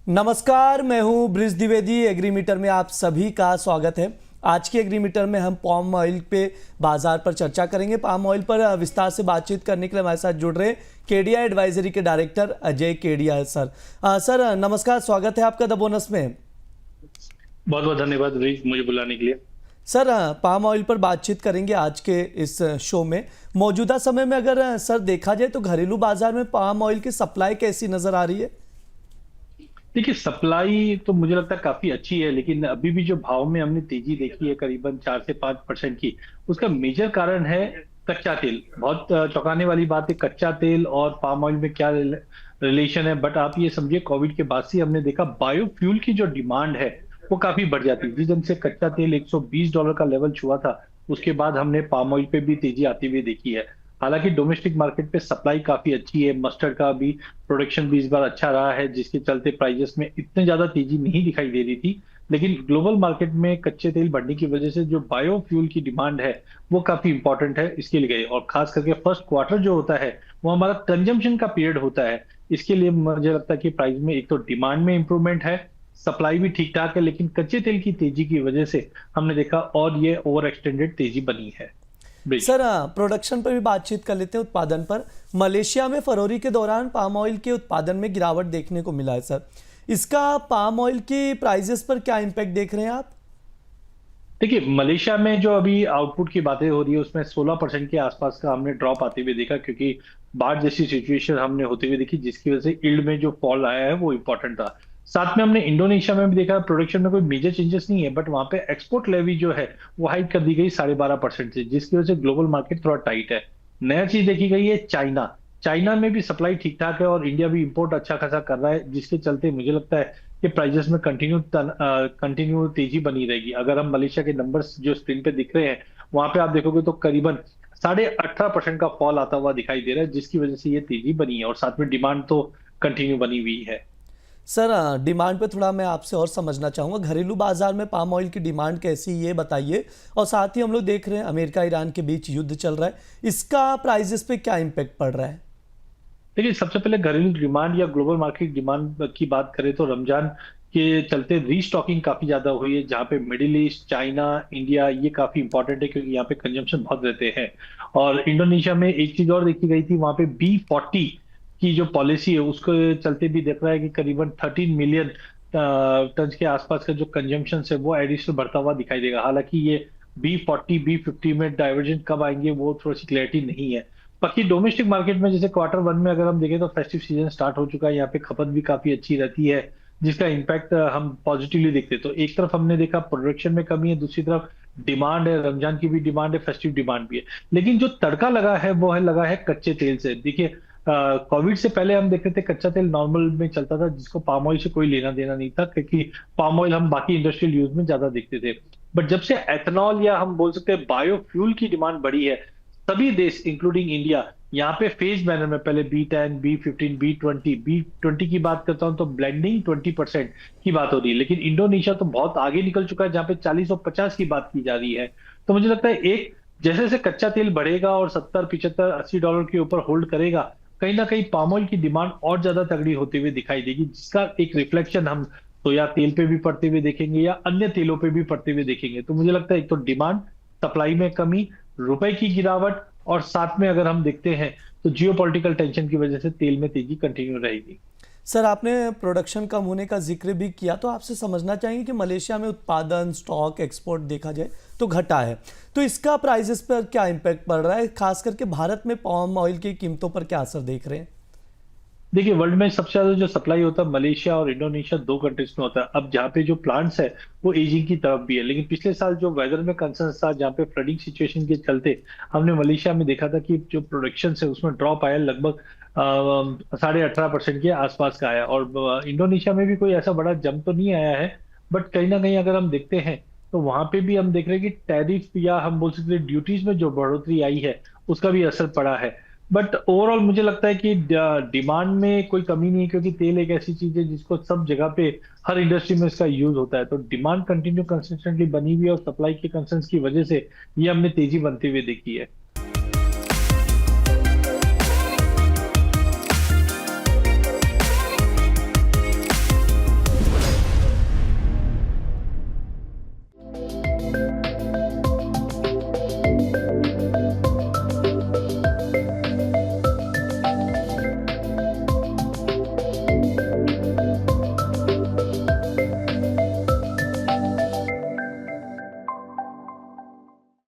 नमस्कार, मैं हूं ब्रिज द्विवेदी। एग्रीमीटर में आप सभी का स्वागत है। आज के एग्रीमीटर में हम पाम ऑयल पे बाजार पर चर्चा करेंगे। पाम ऑयल पर विस्तार से बातचीत करने के लिए हमारे साथ जुड़ रहे केडिया एडवाइजरी के director Ajay Kedia sir. Sir नमस्कार, स्वागत है आपका द बोनस में। बहुत बहुत धन्यवाद ब्रिज, मुझे बुलाने के लिए। सर पाम ऑयल पर बातचीत करेंगे आज के इस शो में। मौजूदा समय में अगर सर देखा जाए तो घरेलू बाजार में पाम ऑयल की सप्लाई कैसी नजर आ रही है? देखिए, सप्लाई तो मुझे लगता है काफी अच्छी है, लेकिन अभी भी जो भाव में हमने तेजी देखी है करीबन 4 से 5% की, उसका मेजर कारण है कच्चा तेल। बहुत चौंकाने वाली बात है, कच्चा तेल और पाम ऑयल में क्या रिलेशन है। बट आप ये समझिए, कोविड के बाद से हमने देखा बायोफ्यूल की जो डिमांड है वो काफी बढ़ जाती है। जिस दिन से कच्चा तेल $120 का लेवल छुआ था, उसके बाद हमने पाम ऑयल पे भी तेजी आती हुई देखी है। हालांकि डोमेस्टिक मार्केट पे सप्लाई काफी अच्छी है, मस्टर्ड का भी प्रोडक्शन भी इस बार अच्छा रहा है, जिसके चलते प्राइजेस में इतने ज्यादा तेजी नहीं दिखाई दे रही थी। लेकिन ग्लोबल मार्केट में कच्चे तेल बढ़ने की वजह से जो बायोफ्यूल की डिमांड है वो काफी इंपॉर्टेंट है इसके लिए। और खास करके फर्स्ट क्वार्टर जो होता है वो हमारा कंजम्पशन का पीरियड होता है। इसके लिए मुझे लगता है कि प्राइस में एक तो डिमांड में इंप्रूवमेंट है, सप्लाई भी ठीक ठाक है, लेकिन कच्चे तेल की तेजी की वजह से हमने देखा और ये ओवर एक्सटेंडेड तेजी बनी है। सर प्रोडक्शन पर भी बातचीत कर लेते हैं, उत्पादन पर। मलेशिया में फरवरी के दौरान पाम ऑयल के उत्पादन में गिरावट देखने को मिला है सर। इसका पाम ऑयल की प्राइसेस पर क्या इम्पैक्ट देख रहे हैं आप? देखिए, मलेशिया में जो अभी आउटपुट की बातें हो रही है उसमें 16% के आसपास का हमने ड्रॉप आते हुए देखा, क्योंकि बाढ़ जैसी सिचुएशन हमने होते हुए देखी, जिसकी वजह से यील्ड में जो फॉल आया है वो इंपॉर्टेंट था। साथ में हमने इंडोनेशिया में भी देखा, प्रोडक्शन में कोई मेजर चेंजेस नहीं है, बट वहां पे एक्सपोर्ट लेवी जो है वो हाइक कर दी गई 12.5% से, जिसकी वजह से ग्लोबल मार्केट थोड़ा टाइट है। नया चीज देखी गई है चाइना। चाइना में भी सप्लाई ठीक ठाक है और इंडिया भी इंपोर्ट अच्छा खासा कर रहा है, जिसके चलते मुझे लगता है कि प्राइजेस में कंटिन्यू तेजी बनी रहेगी। अगर हम मलेशिया के नंबर्स जो स्क्रीन पे दिख रहे हैं वहां पे आप देखोगे तो करीबन 18.5% का फॉल आता हुआ दिखाई दे रहा है, जिसकी वजह से ये तेजी बनी है। और साथ में डिमांड तो कंटिन्यू बनी हुई है। सर डिमांड पे थोड़ा मैं आपसे और समझना चाहूँगा। घरेलू बाजार में पाम ऑयल की डिमांड कैसी, ये बताइए। और साथ ही हम लोग देख रहे हैं अमेरिका ईरान के बीच युद्ध चल रहा है, इसका प्राइजेस पे क्या इम्पेक्ट पड़ रहा है? देखिए, सबसे पहले घरेलू डिमांड या ग्लोबल मार्केट डिमांड की बात करें तो रमजान के चलते रीस्टॉकिंग काफी ज्यादा हुई है, जहां पे मिडिल ईस्ट, चाइना, इंडिया ये काफी इंपॉर्टेंट है, क्योंकि यहाँ पे कंजम्पशन बहुत रहते हैं। और इंडोनेशिया में एक चीज और देखी गई थी, वहां पे B40 की जो पॉलिसी है उसको चलते भी देख रहा है कि करीबन 13 मिलियन टन के आसपास का जो कंजम्पशन है वो एडिशनल बढ़ता हुआ दिखाई देगा। हालांकि ये B40 B50 में डाइवर्जेंट कब आएंगे वो थोड़ी सी क्लैरिटी नहीं है। बाकी डोमेस्टिक मार्केट में जैसे क्वार्टर वन में अगर हम देखें तो फेस्टिव सीजन स्टार्ट हो चुका है, यहाँ पे खपत भी काफी अच्छी रहती है, जिसका इम्पैक्ट हम पॉजिटिवली देखते हैं। तो एक तरफ हमने देखा प्रोडक्शन में कमी है, दूसरी तरफ डिमांड है, रमजान की भी डिमांड है, फेस्टिव डिमांड भी है। लेकिन जो तड़का लगा है वो है लगा है कच्चे तेल से। देखिए, कोविड से पहले हम देखते थे कच्चा तेल नॉर्मल में चलता था, जिसको पाम ऑयल से कोई लेना देना नहीं था, क्योंकि पाम ऑयल हम बाकी इंडस्ट्रियल यूज में ज्यादा देखते थे। बट जब से एथेनॉल या हम बोल सकते हैं बायोफ्यूल की डिमांड बढ़ी है, सभी देश इंक्लूडिंग इंडिया यहाँ पे फेज मैनर में, पहले B10, B15, B20 की बात करता हूं तो ब्लेंडिंग 20% की बात हो रही है। लेकिन इंडोनेशिया तो बहुत आगे निकल चुका है, जहां पे 40 और 50 की बात की जा रही है। तो मुझे लगता है एक जैसे जैसे कच्चा तेल बढ़ेगा और 70, 75, $80 के ऊपर होल्ड करेगा, कहीं ना कहीं पाम ऑयल की डिमांड और ज्यादा तगड़ी होती हुई दिखाई देगी, जिसका एक रिफ्लेक्शन हम सोया तेल पे भी पड़ते हुए देखेंगे या अन्य तेलों पे भी पड़ते हुए देखेंगे। तो मुझे लगता है एक तो डिमांड, सप्लाई में कमी, रुपए की गिरावट, और साथ में अगर हम देखते हैं तो जियोपॉलिटिकल टेंशन की वजह से तेल में तेजी कंटिन्यू रहेगी। सर आपने प्रोडक्शन कम होने का जिक्र भी किया, तो आपसे समझना चाहिए कि मलेशिया में उत्पादन, स्टॉक, एक्सपोर्ट देखा जाए तो घटा है, तो इसका प्राइसेस पर क्या इम्पैक्ट पड़ रहा है? खास करके भारत में पाम ऑयल की कीमतों पर क्या असर देख रहे हैं? देखिए, वर्ल्ड में सबसे ज्यादा जो सप्लाई होता है मलेशिया और इंडोनेशिया, दो कंट्रीज में होता है। अब जहाँ पे जो प्लांट्स है वो एजिंग की तरफ भी है, लेकिन पिछले साल जो वेदर में कंसर्न था, जहाँ पे फ्लडिंग सिचुएशन के चलते हमने मलेशिया में देखा था कि जो प्रोडक्शन है उसमें ड्रॉप आया, लगभग 18.5% के आसपास का आया। और इंडोनेशिया में भी कोई ऐसा बड़ा जंप तो नहीं आया है, बट कहीं ना कहीं अगर हम देखते हैं तो वहां पे भी हम देख रहे हैं कि टैरिफ या हम बोल सकते हैं ड्यूटीज में जो बढ़ोतरी आई है उसका भी असर पड़ा है। बट ओवरऑल मुझे लगता है कि डिमांड में कोई कमी नहीं है, क्योंकि तेल एक ऐसी चीज है जिसको सब जगह पे, हर इंडस्ट्री में इसका यूज होता है। तो डिमांड कंटिन्यू कंसिस्टेंटली बनी हुई है और सप्लाई के कंसर्न्स की वजह से ये हमने तेजी बनते हुए देखी है।